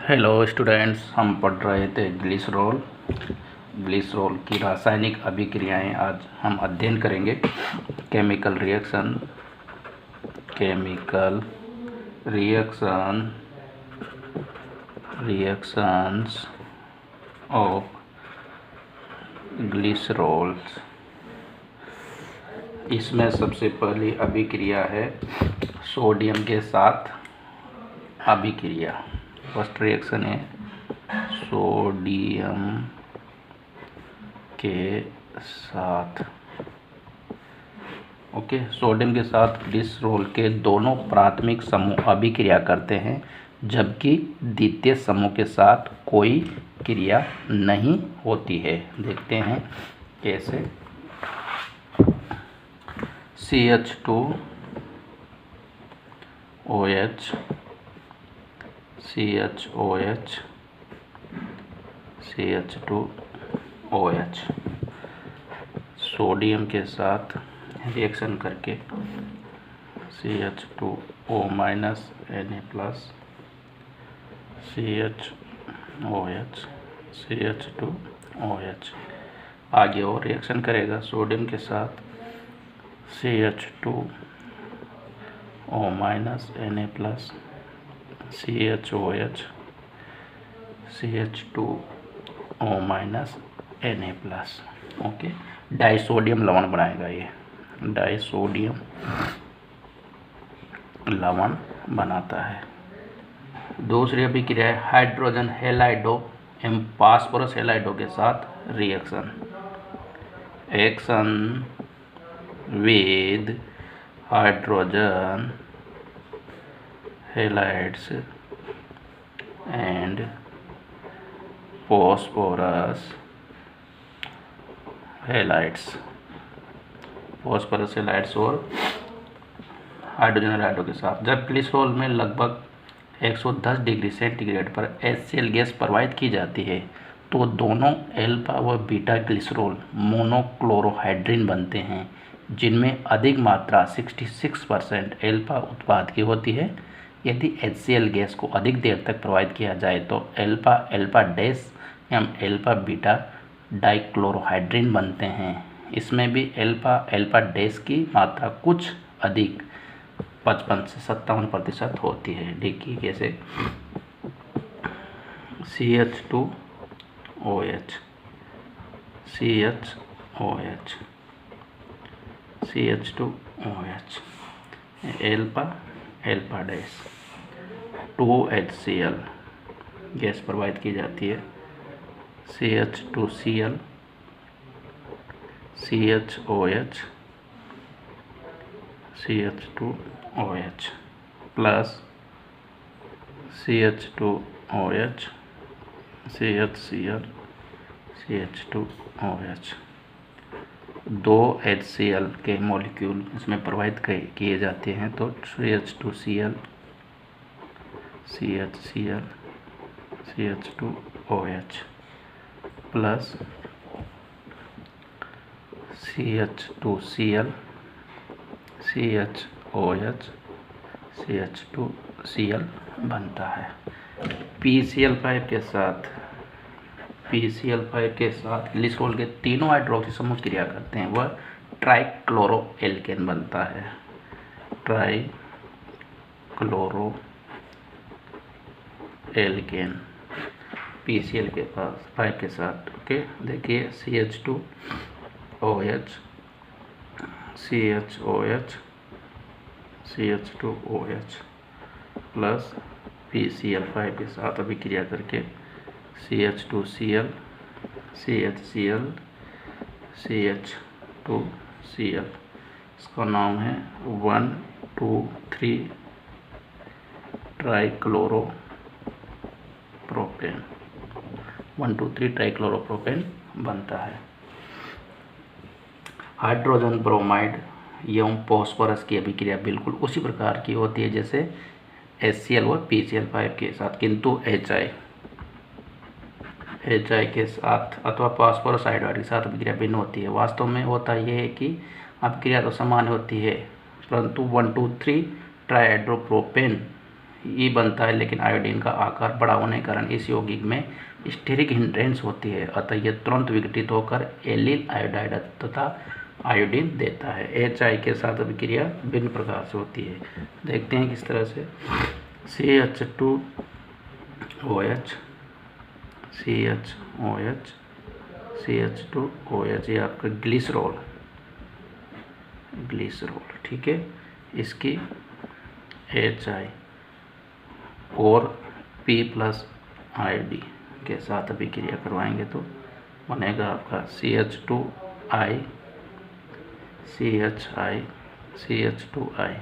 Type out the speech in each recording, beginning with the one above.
Hello students, हम पढ़ रहे थे ग्लिसरॉल की रासायनिक अभिक्रियाएं। आज हम अध्ययन करेंगे केमिकल रिएक्शंस ऑफ ग्लिसरॉल्स। इसमें सबसे पहली अभिक्रिया है सोडियम के साथ अभिक्रिया। फर्स्ट रिएक्शन है सोडियम के साथ। सोडियम के साथ ग्लिसरॉल के दोनों प्राथमिक समूह अभिक्रिया करते हैं, जबकि द्वितीय समूह के साथ कोई क्रिया नहीं होती है। देखते हैं कैसे। CH2OH CH2OH सोडियम के साथ रिएक्शन करके CH2O- Na CH2OH आगे और रिएक्शन करेगा सोडियम के साथ CH2O- Na CHOH CH2O- Na। Okay, disodium लवण बनाएगा। ये डाइसोडियम लवण बनाता है। दूसरी अभिक्रिया है हाइड्रोजन हैलाइडो एवं फास्फोरस हैलाइडो के साथ action with hydrogen halides and phosphorus halides और हाइड्रोजन हैलाइडों के साथ। जब ग्लिसरॉल में लगभग 110 डिग्री सेंटीग्रेड पर HCl गैस प्रवाहित की जाती है, तो दोनों एल्फा व बीटा ग्लिसरॉल मोनोक्लोरोहाइड्रिन बनते हैं, जिनमें अधिक मात्रा 66% एल्फा उत्पाद की होती है। यदि HCl गैस को अधिक देर तक प्रवाहित किया जाए तो एल्फा डैश एवं एल्फा बीटा डाइक्लोरोहाइड्रिन बनते हैं। इसमें भी एल्फा डैश की मात्रा कुछ अधिक 55 से 57% होती है। देखिए कैसे। CH2OH alpha dash 2HCl gas प्रवाहित की जाती है। CH2Cl CH2OH plus CH2OH CHCl CH2OH। दो HCl के मॉलिक्यूल इसमें प्रवाहित किए जाते हैं, तो CH2Cl CHCl CH2OH plus CH2Cl CHOH CH2Cl बनता है। PCl5 के साथ ग्लिसरॉल के तीनों हाइड्रोक्सी समूह क्रिया करते हैं, वह ट्राइक्लोरोएल्केन बनता है। ट्राइक्लोरोएल्केन PCl के पास 5 के साथ। ओके, देखिए CH2OH CH2OH प्लस PCl5 के साथ अभिक्रिया करके CH2Cl CHCl CH2Cl। इसका नाम है 1,2,3 ट्राइक्लोरोप्रोपेन बनता है। हाइड्रोजन ब्रोमाइड एवं फास्फोरस की अभिक्रिया बिल्कुल उसी प्रकार की होती है जैसे HCl व PCl5 के साथ, किंतु HI के साथ अथवा फास्फोरस हाइड्राइड के साथ अभिक्रिया भिन्न होती है। वास्तव में होता यह है कि अभिक्रिया तो समान होती है, परंतु 1,2,3 ट्राइहाइड्रोप्रोपेन ई बनता है, लेकिन आयोडीन का आकार बड़ा होने के कारण इस यौगिक में स्टेरिक हिंड्रेंस होती है, अतः यह तुरंत विघटित होकर एलिल आयोडाइड तथा आयोडीन देता है। HI के साथ अभिक्रिया भिन्न प्रकार से होती है, देखते हैं किस तरह से। CH2OH CHOH CH2OH, ये आपका ग्लिसरॉल, ठीक है। इसकी HI और P+ आयोडी के साथ अभिक्रिया करवाएंगे तो बनेगा आपका CH2I CHI CH2I,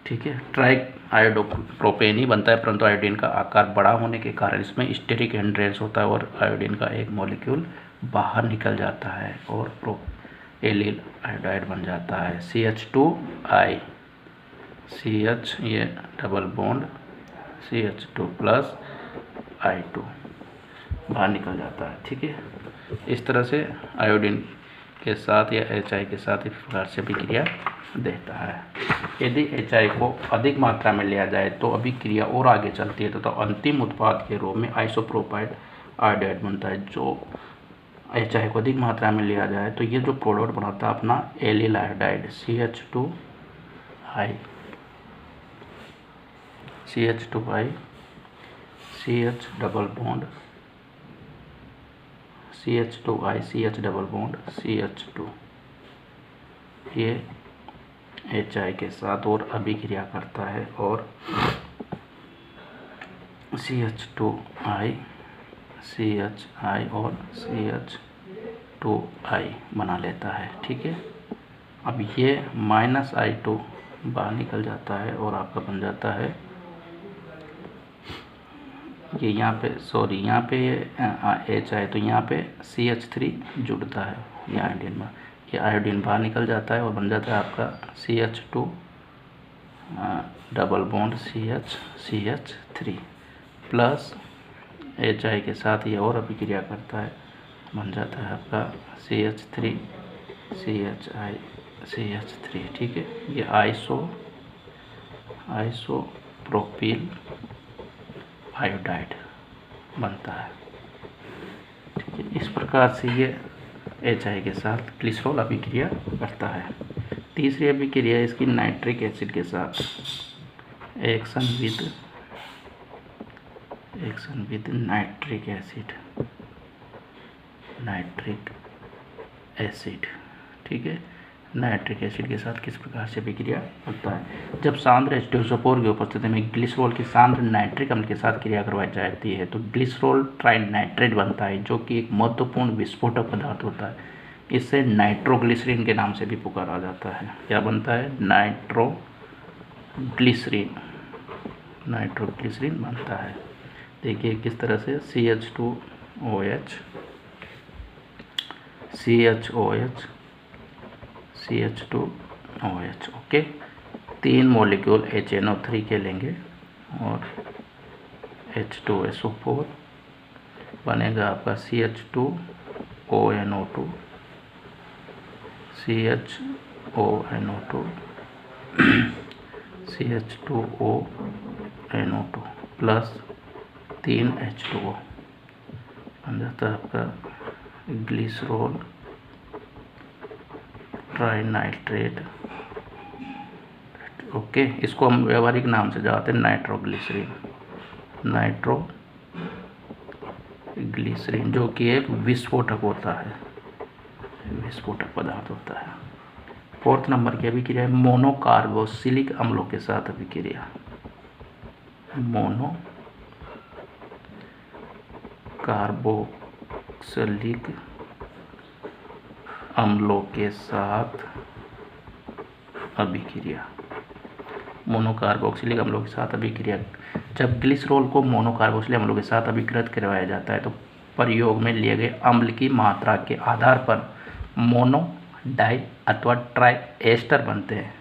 ठीक है। ट्राई आयोडोप्रोपेन ही बनता है, परंतु आयोडीन का आकार बड़ा होने के कारण इसमें स्टेरिक हिंड्रेंस होता है और आयोडीन का एक मॉलिक्यूल बाहर निकल जाता है और एलिल आयोडाइड बन जाता है। CH2I CH, ये डबल बॉन्ड CH2+ I2 बाहर निकल जाता है, ठीक है। इस तरह से आयोडीन के साथ या HI के साथ इस प्रकार से अभिक्रिया देता है। यदि HI को अधिक मात्रा में लिया जाए तो अभिक्रिया और आगे चलती है, तो अंतिम उत्पाद के रूप में आइसोप्रोपाइल आयोडाइड बनता है। जो HI को अधिक मात्रा में लिया जाए तो ये जो प्रोडक्ट बनाता है अपना allyl iodide CH2I CH double bond CH2I CH double bond CH2, ये HI के साथ और अभिक्रिया करता है और CH2I CHI और CH2I बना लेता है, ठीक है। अब ये -I2 बाहर निकल जाता है और आपका बन जाता है ये यहाँ पे, सॉरी यहाँ पे HI, तो यहाँ पे CH3 जुड़ता है, ये आयोडीन में, ये आयोडीन बाहर निकल जाता है और बन जाता है आपका CH2 double bond CH3 plus HI के साथ ये और अभिक्रिया करता है, बन जाता है आपका CH3 CHI CH3, ठीक है। ये आइसोप्रोपिल आयोडाइड बनता है, ठीक है। इस प्रकार से ये HI के साथ ग्लिसरॉल अभिक्रिया करता है। तीसरी अभिक्रिया इसकी नाइट्रिक एसिड के साथ एक्शन विद नाइट्रिक एसिड, ठीक है। नाइट्रिक एसिड के साथ किस प्रकार से अभिक्रिया होता है। जब सांद्र H2SO4 की उपस्थिति में ग्लिसरॉल की सांद्र नाइट्रिक अम्ल के साथ क्रिया करवाई जाती है तो ग्लिसरॉल ट्राइनाइट्रेट बनता है, जो कि एक महत्वपूर्ण विस्फोटक पदार्थ होता है। इसे नाइट्रोग्लिसरीन के नाम से भी पुकारा जाता है। क्या बनता है? नाइट्रोग्लिसरीन बनता है। देखिए किस तरह से CH2OH ओके, 3 मॉलिक्यूल HNO3 के लेंगे और H2SO4 बनेगा आपका CH2ONO2 CH2ONO2 प्लस 3 H2O बन जाता है आपका ग्लिसरॉल ट्राइनाइट्रेट। ओके, इसको हम व्यावहारिक नाम से जानते हैं नाइट्रोग्लिसरीन, जो कि एक विस्फोटक होता है, विस्फोटक पदार्थ होता है। 4th नंबर की अभिक्रिया है मोनोकार्बोक्सिलिक अम्लों के साथ अभिक्रिया। मोनोकार्बोक्सिलिक अम्लों के साथ अभिक्रिया। मोनोकार्बोक्सिलिक अम्लों के साथ अभिक्रिया। जब ग्लिसरॉल को मोनोकार्बोक्सिलिक अम्लों के साथ अभिकृत करवाया जाता है तो प्रयोग में लिए गए अम्ल की मात्रा के आधार पर मोनो, डाई अथवा ट्राई एस्टर बनते हैं।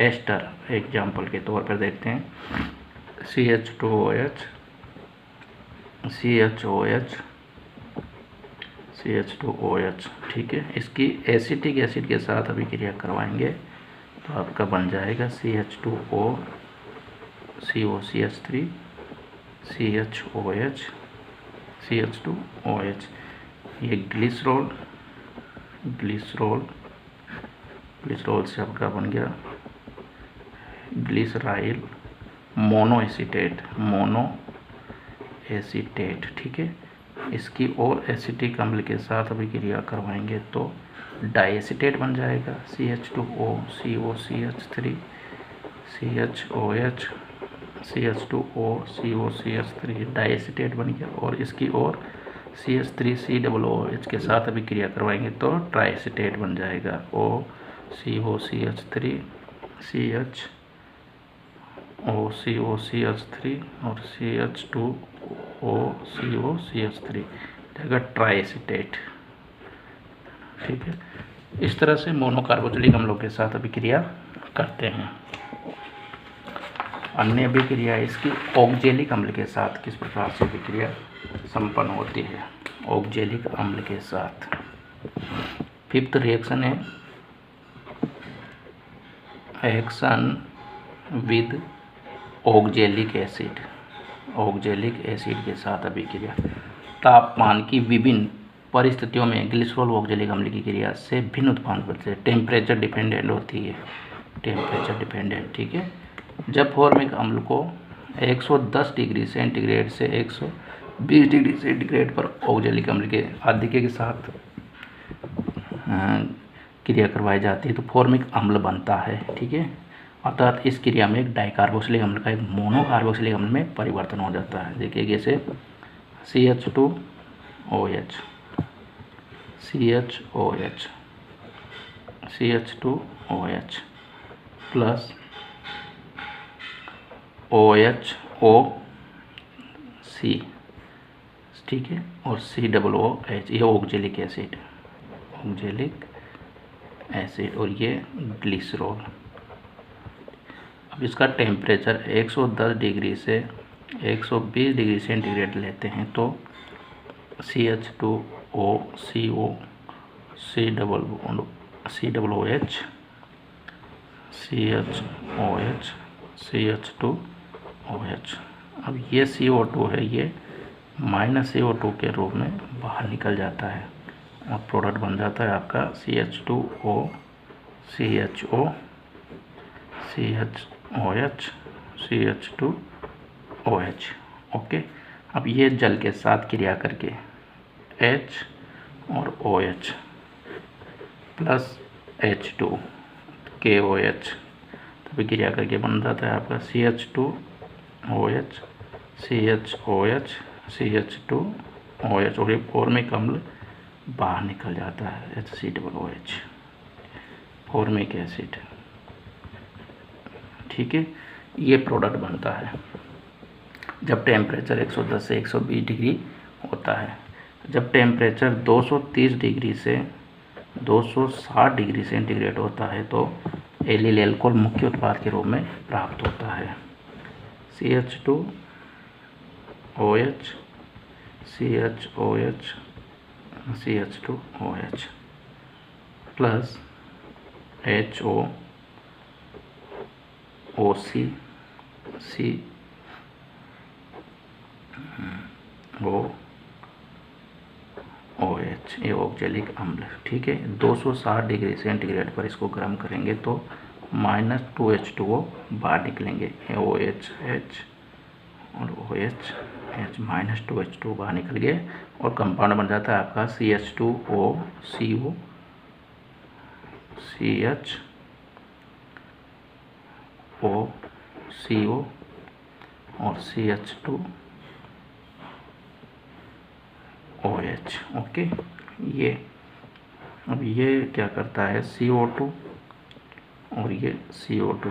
एस्टर एग्जाम्पल के तौर पर देखते हैं CH2OH, ठीक है। इसकी एसिटिक एसिड के साथ अभिक्रिया करवाएंगे तो आपका बन जाएगा CH2O COCH3 CHOH CH2OH। ये ग्लिसरॉल से आपका बन गया ग्लिसराइल मोनोएसीटेट, ठीक है। इसकी और एसिटिक अम्ल के साथ अभी क्रिया करवाएंगे तो डाइएसिटेट बन जाएगा, CH2O COCH3 CHOH CH2O COCH3 डाइएसिटेट बन गया। और इसकी और CH3COOH के साथ अभी क्रिया करवाएंगे तो ट्राइएसिटेट बन जाएगा, COCH3 CHOCOCH3 और CH2O COCH3 जाएगा ट्राइएसिटेट, ठीक है। इस तरह से मोनोकार्बोक्सिलिक अम्लों के साथ अभिक्रिया करते हैं। अन्य अभिक्रिया इसकी ऑक्जेलिक अम्ल के साथ किस प्रकार से अभिक्रिया संपन्न होती है। ऑक्जेलिक अम्ल के साथ फिफ्थ रिएक्शन है action with oxalic acid. Oxalic acid के साथ अभिक्रिया तापमान की विभिन्न परिस्थितियों में ग्लिसरॉल ऑक्जेलिक अम्ल की क्रिया से भिन्न उत्पन्न करते हैं। टेम्परेचर डिपेंडेंट होती है, टेम्परेचर डिपेंडेंट, ठीक है। जब फॉर्मिक अम्ल को 110 डिग्री सेंटीग्रेड से 120 डिग्री सेंटीग्रेड पर ऑक्जेलिक अम्ल के आधिक्य के साथ क्रिया करवाई जाती है तो फॉर्मिक अम्ल बनता है, ठीक है। अर्थात इस क्रिया में एक डाइकार्बोक्सिलिक अम्ल का एक मोनोकार्बोक्सिलिक अम्ल में परिवर्तन हो जाता है। देखिए जैसे CH2OH CH2OH प्लस OHOC, ठीक है, और COOH, ये ऑक्जेलिक एसिड और ये ग्लिसरॉल। अब इसका टेम्परेचर 110 डिग्री से 120 डिग्री सेंटीग्रेड लेते हैं तो CH2O COOH CH2OH। अब ये CO2 है, ये -CO2 के रूप में बाहर निकल जाता है और प्रोडक्ट बन जाता है आपका CH2O CHO CHOH CH2OH, okay. अब ये जल के साथ क्रिया करके H और OH प्लस H2 KOH तभी क्रिया करके बन जाता है आपका CH2OH CHOH CH2OH और ये फॉर्मिक अम्ल बाहर निकल जाता है HCOOH, फॉर्मिक एसिड, ठीक है। ये प्रोडक्ट बनता है जब टेम्परेचर 110 से 120 डिग्री होता है। जब टेम्परेचर 230 डिग्री से 260 डिग्री सेंटीग्रेड होता है तो एलिल एल्कोहल मुख्य उत्पाद के रूप में प्राप्त होता है। CH2OH CHOH CH2OH plus HOOC COOH, ये ऑक्जेलिक अम्ल, ठीक है। 260 डिग्री सेंटीग्रेड पर इसको गर्म करेंगे तो -2H2O बाहर निकलेंगे, OH और OH -2H2O बाहर निकल गए और कंपाउंड बन जाता है आपका CH2O CO और CH2OH, ओके। ये अब ये क्या करता है CO2 और ये CO2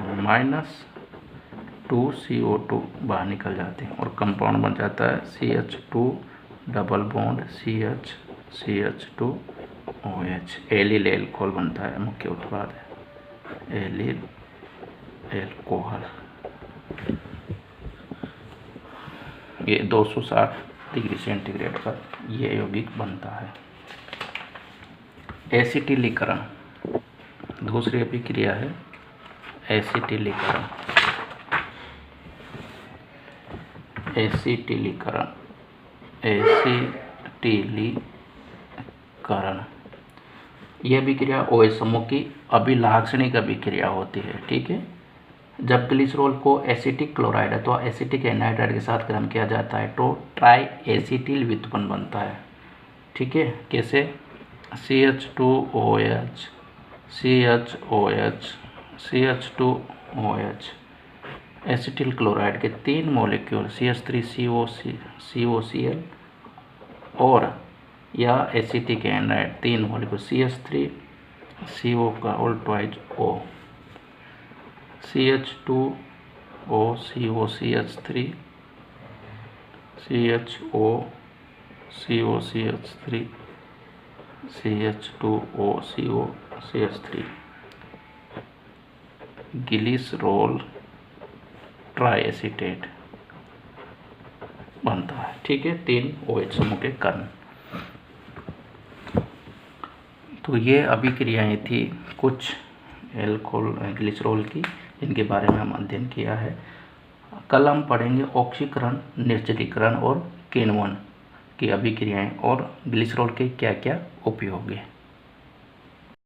-2CO2 बाहर निकल जाते हैं और कंपाउंड बन जाता है CH2 double bond CH2OH, allele alcohol बनता है, मुख्य उत्पाद है एलिल एल्कोहल। ये 260 डिग्री सेंटीग्रेड पर ये यौगिक बनता है। एसिटिलीकरण दूसरी अभिक्रिया है एसिटिलीकरण। एसिटिलीकरण यह अभिक्रिया OH समूह की अभिलाक्षणिक अभिक्रिया होती है। ठीक है, जब ग्लिसरॉल को एसिटिक क्लोराइड अथवा एसिटिक एनहाइड्राइड के साथ गर्म किया जाता है तो ट्राई एसिटिल व्युत्पन्न बनता है। ठीक है, कैसे? CH2OH CHOH CH2OH acetyl chloride के 3 मॉलिक्यूल CH3COCl और या एसिटिक एनहाइड 3 मॉलिक्यूल CH3CO का और twice O CH2O CO CH3 CHO CO CH3 CH2O CO CH3 glycerol triacetate बनता है। ठीक है, 3 OH समूह के कारण। तो ये अभिक्रियाएं थी कुछ ग्लिसरॉल की, जिनके बारे में हम अध्ययन किया है। कल हम पढ़ेंगे ऑक्सीकरण, निर्जलीकरण और किण्वन की अभिक्रियाएं और ग्लिसरॉल के क्या क्या उपयोग है।